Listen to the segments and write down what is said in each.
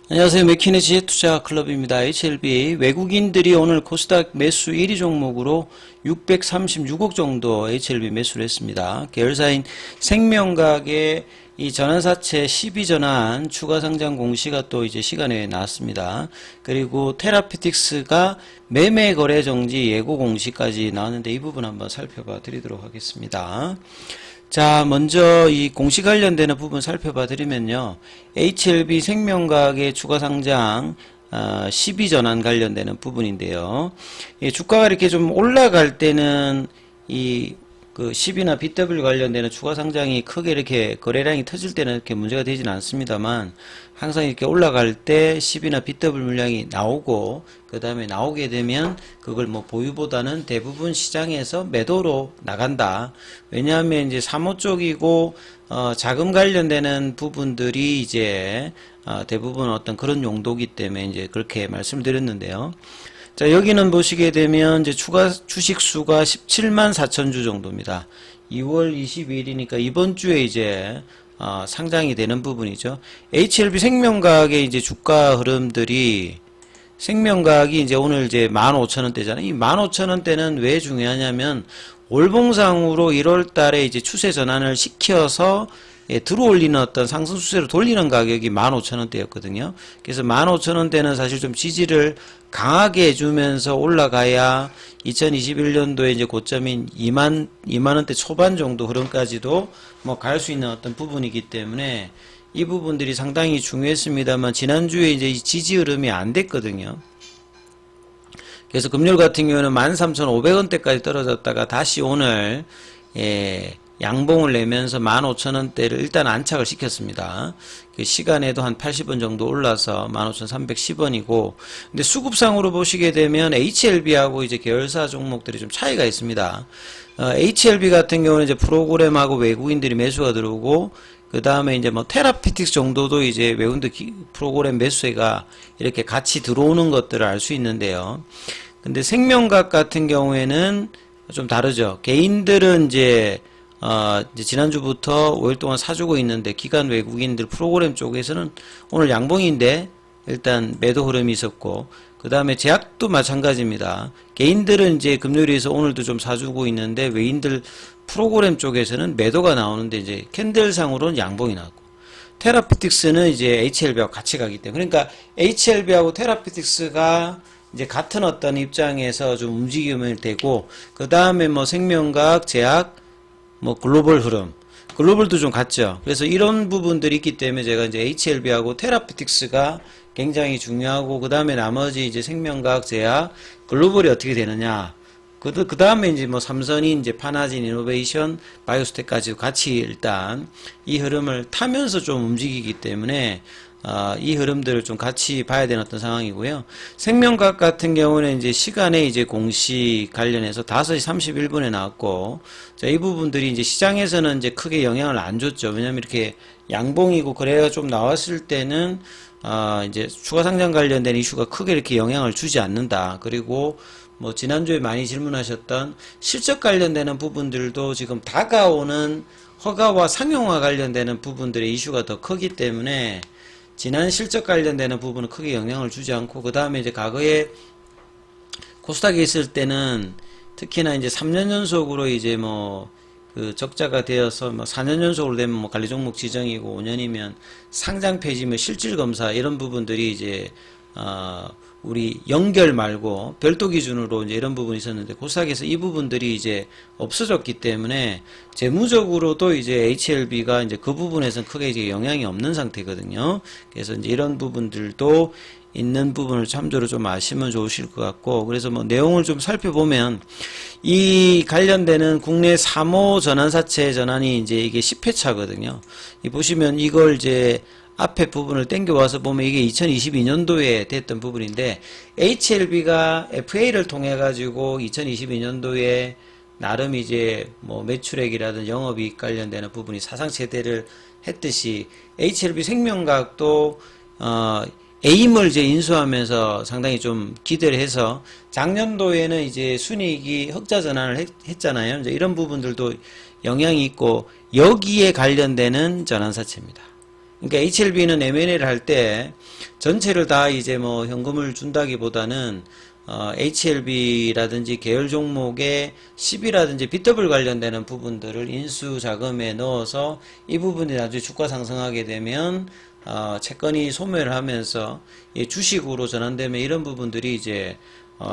안녕하세요. 맥키네 지혜투자 클럽입니다. HLB 외국인들이 오늘 코스닥 매수 1위 종목으로 636억 정도 HLB 매수를 했습니다. 계열사인 생명각의 이 전환사채 12전환 추가 상장 공시가 또 이제 시간에 나왔습니다. 그리고 테라피틱스가 매매 거래 정지 예고 공시까지 나왔는데 이 부분 한번 살펴봐 드리도록 하겠습니다. 자, 먼저 이 공시 관련되는 부분 살펴봐 드리면요. HLB 생명과학의 추가 상장 12전환 관련되는 부분인데요. 주가가 이렇게 좀 올라갈 때는 이 그 10이나 BW 관련되는 추가 상장이 크게 이렇게 거래량이 터질 때는 이렇게 문제가 되지는 않습니다만 항상 이렇게 올라갈 때 10이나 BW 물량이 나오고 그 다음에 나오게 되면 그걸 뭐 보유보다는 대부분 시장에서 매도로 나간다. 왜냐하면 이제 사모 쪽이고 자금 관련되는 부분들이 이제 대부분 어떤 그런 용도기 때문에 이제 그렇게 말씀드렸는데요. 자, 여기는 보시게 되면 이제 추가 주식 수가 17만 4천 주 정도입니다. 2월 22일이니까 이번 주에 이제 상장이 되는 부분이죠. HLB 생명과학의 이제 주가 흐름들이 생명과학이 이제 오늘 이제 15,000원대잖아요. 이 15,000원대는 왜 중요하냐면 월봉상으로 1월 달에 이제 추세 전환을 시켜서 들어올리는 어떤 상승 추세로 돌리는 가격이 15,000원대였거든요. 그래서 15,000원대는 사실 좀 지지를 강하게 해주면서 올라가야 2021년도에 이제 고점인 2만원대 초반 정도 흐름까지도 뭐 갈 수 있는 어떤 부분이기 때문에 이 부분들이 상당히 중요했습니다만 지난주에 이제 지지 흐름이 안 됐거든요. 그래서 금요일 같은 경우는 13,500원대까지 떨어졌다가 다시 오늘 양봉을 내면서 15,000원대를 일단 안착을 시켰습니다. 그 시간에도 한 80원 정도 올라서 15,310원이고, 근데 수급상으로 보시게 되면 HLB하고 이제 계열사 종목들이 좀 차이가 있습니다. HLB 같은 경우는 이제 프로그램하고 외국인들이 매수가 들어오고, 그 다음에 이제 뭐 테라피틱스 정도도 이제 외국인들 프로그램 매수가 이렇게 같이 들어오는 것들을 알 수 있는데요. 근데 생명각 같은 경우에는 좀 다르죠. 개인들은 이제 지난주부터 5일 동안 사주고 있는데 기관 외국인들 프로그램 쪽에서는 오늘 양봉인데 일단 매도 흐름이 있었고 그 다음에 제약도 마찬가지입니다. 개인들은 이제 금요일에서 오늘도 좀 사주고 있는데 외인들 프로그램 쪽에서는 매도가 나오는데 이제 캔들상으로는 양봉이 나왔고 테라피틱스는 이제 HLB하고 같이 가기 때문에 그러니까 HLB하고 테라피틱스가 이제 같은 어떤 입장에서 좀 움직임을 되고 그 다음에 뭐 생명과학, 제약 뭐 글로벌 흐름, 글로벌도 좀 같죠. 그래서 이런 부분들이 있기 때문에 제가 이제 HLB하고 테라피틱스가 굉장히 중요하고 그 다음에 나머지 이제 생명과학, 제약, 글로벌이 어떻게 되느냐. 그 다음에 이제 뭐 삼선이 이제 파나진, 이노베이션, 바이오스텍까지 같이 일단 이 흐름을 타면서 좀 움직이기 때문에 이 흐름들을 좀 같이 봐야 되는 어떤 상황이고요. 생명과학 같은 경우는 이제 시간에 이제 공시 관련해서 5시 31분에 나왔고, 자, 이 부분들이 이제 시장에서는 이제 크게 영향을 안 줬죠. 왜냐면 이렇게 양봉이고 거래가 좀 나왔을 때는, 이제 추가 상장 관련된 이슈가 크게 이렇게 영향을 주지 않는다. 그리고 뭐 지난주에 많이 질문하셨던 실적 관련되는 부분들도 지금 다가오는 허가와 상용화 관련되는 부분들의 이슈가 더 크기 때문에 지난 실적 관련되는 부분은 크게 영향을 주지 않고 그 다음에 이제 과거에 코스닥에 있을 때는 특히나 이제 3년 연속으로 이제 뭐 그 적자가 되어서 뭐 4년 연속으로 되면 뭐 관리 종목 지정이고 5년이면 상장 폐지면 실질 검사 이런 부분들이 이제 우리 연결 말고 별도 기준으로 이제 이런 부분이 있었는데 코스닥에서 이 부분들이 이제 없어졌기 때문에 재무적으로도 이제 HLB가 이제 그 부분에서는 크게 이제 영향이 없는 상태거든요. 그래서 이제 이런 부분들도 있는 부분을 참조로 좀 아시면 좋으실 것 같고 그래서 뭐 내용을 좀 살펴보면 이 관련되는 국내 사모 전환사채 전환이 이제 이게 10회차거든요. 이 보시면 이걸 이제 앞에 부분을 땡겨와서 보면 이게 2022년도에 됐던 부분인데 HLB가 FA를 통해 가지고 2022년도에 나름 이제 뭐 매출액이라든 영업이익 관련되는 부분이 사상 최대를 했듯이 HLB 생명과학도 에임을 이제 인수하면서 상당히 좀 기대를 해서 작년도에는 이제 순이익이 흑자 전환을 했잖아요. 이제 이런 부분들도 영향이 있고 여기에 관련되는 전환사채입니다. 그러니까 HLB는 M&A를 할 때 전체를 다 이제 뭐 현금을 준다기보다는 HLB라든지 계열 종목의 10이라든지 BW 관련되는 부분들을 인수 자금에 넣어서 이 부분이 나중에 주가 상승하게 되면 채권이 소멸을 하면서 주식으로 전환되면 이런 부분들이 이제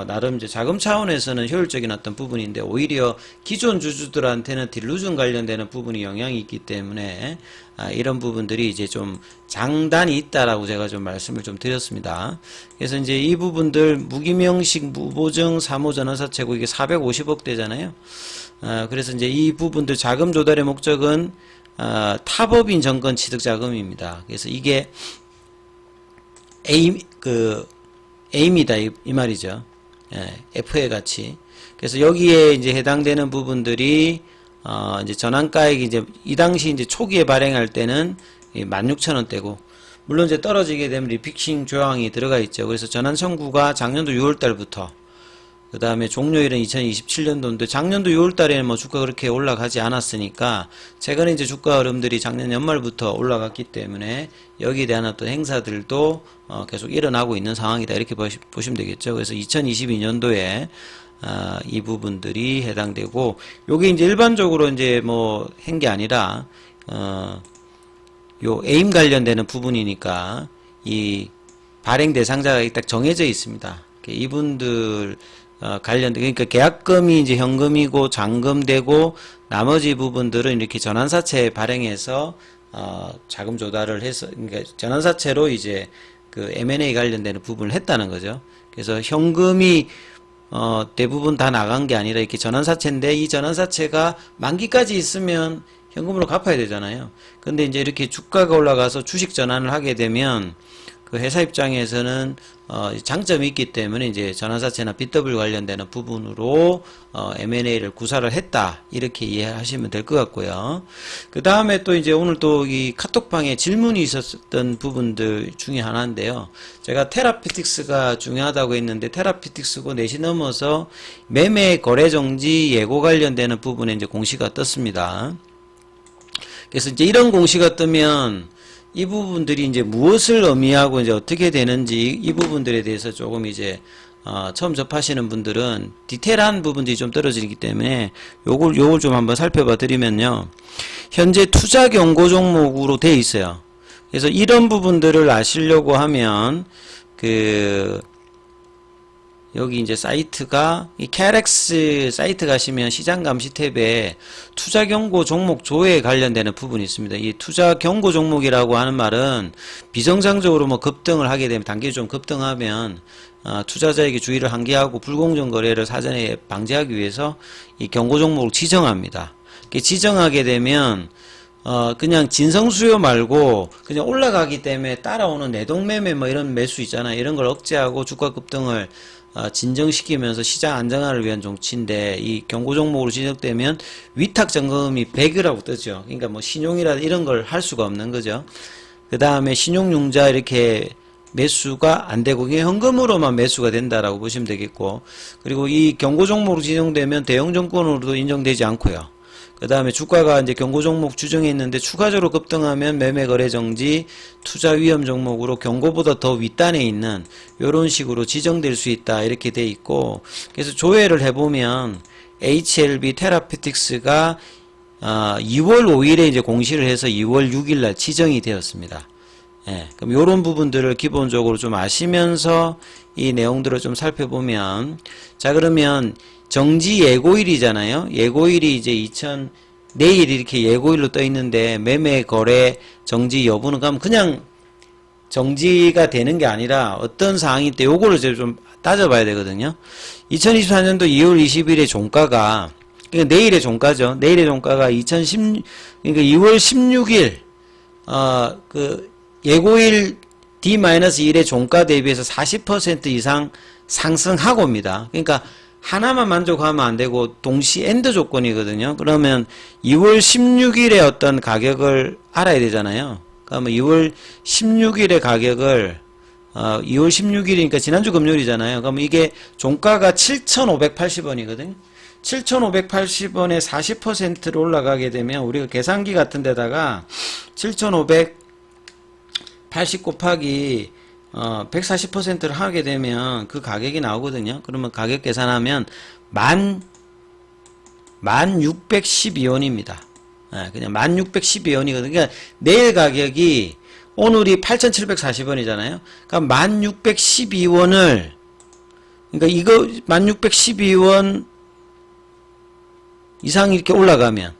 나름 이제 자금 차원에서는 효율적인 어떤 부분인데 오히려 기존 주주들한테는 딜루전 관련되는 부분이 영향이 있기 때문에 이런 부분들이 이제 좀 장단이 있다라고 제가 좀 말씀을 좀 드렸습니다. 그래서 이제 이 부분들 무기명식 무보증 사모전환사채고 이게 450억 대잖아요. 그래서 이제 이 부분들 자금 조달의 목적은 타법인 정권 취득 자금입니다. 그래서 이게 A입니다. 이 말이죠. FA 같이. 그래서 여기에 이제 해당되는 부분들이 이제 전환가액이 이제 이 당시 이제 초기에 발행할 때는 16,000원대고 물론 이제 떨어지게 되면 리픽싱 조항이 들어가 있죠. 그래서 전환 청구가 작년도 6월 달부터 그 다음에 종료일은 2027년도인데 작년도 6월 달에는 뭐 주가 그렇게 올라가지 않았으니까 최근에 이제 주가 흐름들이 작년 연말부터 올라갔기 때문에 여기에 대한 어떤 행사들도 계속 일어나고 있는 상황이다 이렇게 보시면 되겠죠. 그래서 2022년도에 이 부분들이 해당되고 요게 이제 일반적으로 이제 뭐 한 게 아니라 요 에임 관련되는 부분이니까 이 발행 대상자가 딱 정해져 있습니다. 이분들 그러니까 계약금이 이제 현금이고 잔금되고 나머지 부분들은 이렇게 전환사채 발행해서 자금 조달을 해서 그러니까 전환사채로 이제 그 M&A 관련되는 부분을 했다는 거죠. 그래서 현금이 대부분 다 나간 게 아니라 이렇게 전환사채인데 이 전환사채가 만기까지 있으면 현금으로 갚아야 되잖아요. 근데 이제 이렇게 주가가 올라가서 주식 전환을 하게 되면 그 회사 입장에서는 장점이 있기 때문에 이제 전환사채나 BW 관련되는 부분으로 M&A를 구사를 했다 이렇게 이해하시면 될 것 같고요. 그 다음에 또 이제 오늘 또 이 카톡방에 질문이 있었던 부분들 중에 하나인데요. 제가 테라피틱스가 중요하다고 했는데 테라피틱스고 넷이 넘어서 매매 거래 정지 예고 관련되는 부분에 이제 공시가 떴습니다. 그래서 이제 이런 공시가 뜨면 이 부분들이 이제 무엇을 의미하고 이제 어떻게 되는지 이 부분들에 대해서 조금 이제 처음 접하시는 분들은 디테일한 부분들이 좀 떨어지기 때문에 요걸 좀 한번 살펴봐 드리면요. 현재 투자 경고 종목으로 돼 있어요. 그래서 이런 부분들을 아시려고 하면 여기 이제 사이트가 이 KRX 사이트 가시면 시장 감시 탭에 투자 경고 종목 조회에 관련되는 부분이 있습니다. 이 투자 경고 종목이라고 하는 말은 비정상적으로 뭐 급등을 하게 되면 단기 좀 급등하면 투자자에게 주의를 한계하고 불공정 거래를 사전에 방지하기 위해서 이 경고 종목을 지정합니다. 지정하게 되면 그냥 진성수요 말고 그냥 올라가기 때문에 따라오는 내동매매 뭐 이런 매수 있잖아요. 이런 걸 억제하고 주가 급등을 진정시키면서 시장 안정화를 위한 정치인데 이 경고 종목으로 지정되면 위탁 점검이 100이라고 뜨죠. 그러니까 뭐 신용이라 이런 걸 할 수가 없는 거죠. 그 다음에 신용융자 이렇게 매수가 안 되고 그게 현금으로만 매수가 된다라고 보시면 되겠고 그리고 이 경고 종목으로 지정되면 대형 정권으로도 인정되지 않고요. 그 다음에 주가가 이제 경고 종목 추정해 있는데 추가적으로 급등하면 매매 거래 정지 투자 위험 종목으로 경고보다 더 윗단에 있는 이런 식으로 지정될 수 있다 이렇게 돼 있고 그래서 조회를 해보면 HLB 테라피틱스가 2월 5일에 이제 공시를 해서 2월 6일 날 지정이 되었습니다. 예, 그럼 요런 부분들을 기본적으로 좀 아시면서 이 내용들을 좀 살펴보면 자 그러면 정지 예고일이잖아요. 예고일이 이제 내일 이렇게 예고일로 떠 있는데 매매 거래 정지 여부는 그냥 정지가 되는 게 아니라 어떤 사항이 때 요거를 이제 좀 따져봐야 되거든요. 2024년도 2월 20일에 종가가 그러니까 내일의 종가죠. 내일의 종가가 그러니까 2월 16일 예고일 D-1의 종가 대비해서 40% 이상 상승하고입니다. 그러니까 하나만 만족하면 안 되고 동시 엔드 조건이거든요. 그러면 2월 16일에 어떤 가격을 알아야 되잖아요. 그러면 2월 16일의 가격을 2월 16일이니까 지난주 금요일이잖아요. 그러면 이게 종가가 7,580원이거든요. 7,580원에 40%로 올라가게 되면 우리가 계산기 같은 데다가 7,580 80 곱하기 140%를 하게 되면 그 가격이 나오거든요. 그러면 가격 계산하면 1612원입니다. 그냥 1612원이거든요. 그러니까 내일 가격이 오늘이 8740원이잖아요. 그러니까 1612원을 그러니까 이거 1612원 이상 이렇게 올라가면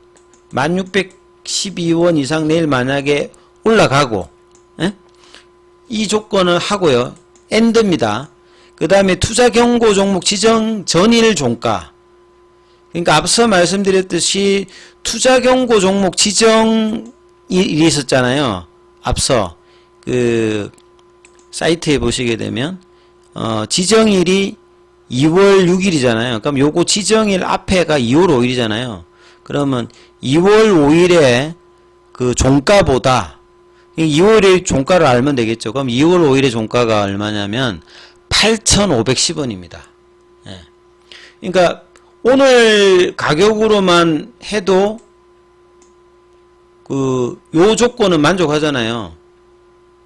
1612원 이상 내일 만약에 올라가고 이 조건을 하고요. 엔드입니다. 그 다음에 투자 경고 종목 지정 전일 종가. 그러니까 앞서 말씀드렸듯이 투자 경고 종목 지정이 있었잖아요. 앞서 그 사이트에 보시게 되면 지정일이 2월 6일이잖아요. 그럼 요거 지정일 앞에가 2월 5일이잖아요. 그러면 2월 5일에 그 종가보다 2월의 종가를 알면 되겠죠. 그럼 2월 5일의 종가가 얼마냐면 8,510원입니다. 예. 그러니까 오늘 가격으로만 해도 요 조건은 만족하잖아요.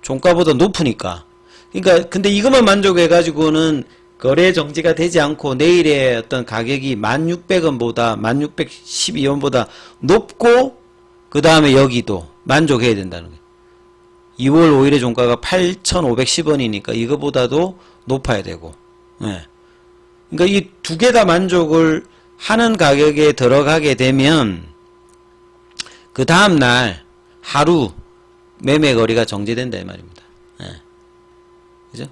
종가보다 높으니까. 그러니까 근데 이것만 만족해 가지고는 거래 정지가 되지 않고 내일의 어떤 가격이 1600원보다 1612원보다 높고 그 다음에 여기도 만족해야 된다는 거예요. 2월 5일의 종가가 8,510원이니까 이거보다도 높아야 되고. 예. 그러니까 이 두 개 다 만족을 하는 가격에 들어가게 되면 그 다음날 하루 매매 거래가 정지된다 이 말입니다. 예. 그죠?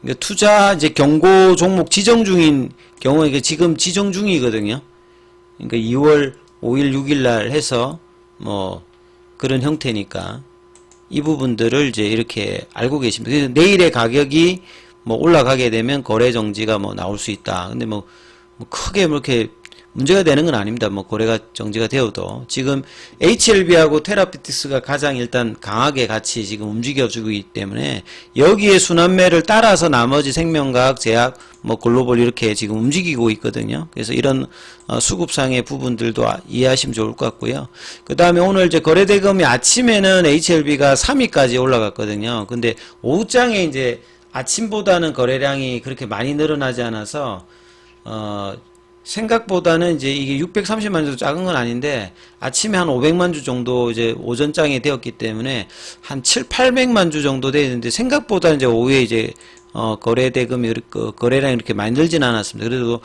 그러니까 투자 이제 경고 종목 지정 중인 경우에 이게 지금 지정 중이거든요. 그러니까 2월 5일 6일 날 해서 뭐 그런 형태니까 이 부분들을 이제 이렇게 알고 계십니다. 그래서 내일의 가격이 뭐 올라가게 되면 거래 정지가 뭐 나올 수 있다. 근데 뭐 크게 뭐 이렇게 문제가 되는 건 아닙니다. 뭐 거래가 정지가 되어도 지금 HLB하고 테라피틱스가 가장 일단 강하게 같이 지금 움직여주고 있기 때문에 여기에 순환매를 따라서 나머지 생명과학, 제약, 뭐 글로벌 이렇게 지금 움직이고 있거든요. 그래서 이런 수급상의 부분들도 이해하시면 좋을 것 같고요. 그 다음에 오늘 이제 거래대금이 아침에는 HLB가 3위까지 올라갔거든요. 근데 오후장에 이제 아침보다는 거래량이 그렇게 많이 늘어나지 않아서 생각보다는 이제 이게 630만 주 작은 건 아닌데 아침에 한 500만 주 정도 이제 오전장에 되었기 때문에 한 7, 800만 주 정도 되는데 생각보다 이제 오후에 이제 거래 대금이 거래량이 이렇게 많이 늘진 않았습니다. 그래도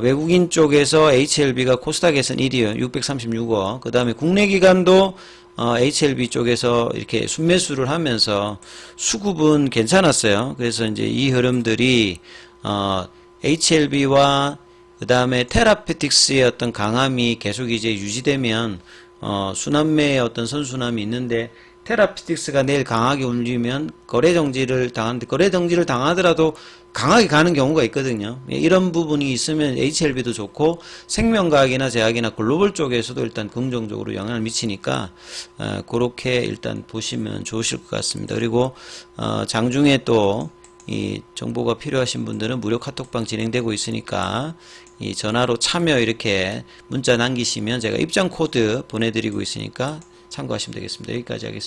외국인 쪽에서 HLB가 코스닥에서는 1위요. 636억. 그다음에 국내 기관도 HLB 쪽에서 이렇게 순매수를 하면서 수급은 괜찮았어요. 그래서 이제 이 흐름들이 HLB와 그 다음에 테라피틱스의 어떤 강함이 계속 이제 유지되면 순환매의 어떤 선순환이 있는데 테라피틱스가 내일 강하게 움직이면 거래 정지를 당하는데 거래 정지를 당하더라도 강하게 가는 경우가 있거든요. 이런 부분이 있으면 HLB도 좋고 생명과학이나 제약이나 글로벌 쪽에서도 일단 긍정적으로 영향을 미치니까 그렇게 일단 보시면 좋으실 것 같습니다. 그리고 장중에 또 이 정보가 필요하신 분들은 무료 카톡방 진행되고 있으니까 이 전화로 참여 이렇게 문자 남기시면 제가 입장 코드 보내드리고 있으니까 참고하시면 되겠습니다. 여기까지 하겠습니다.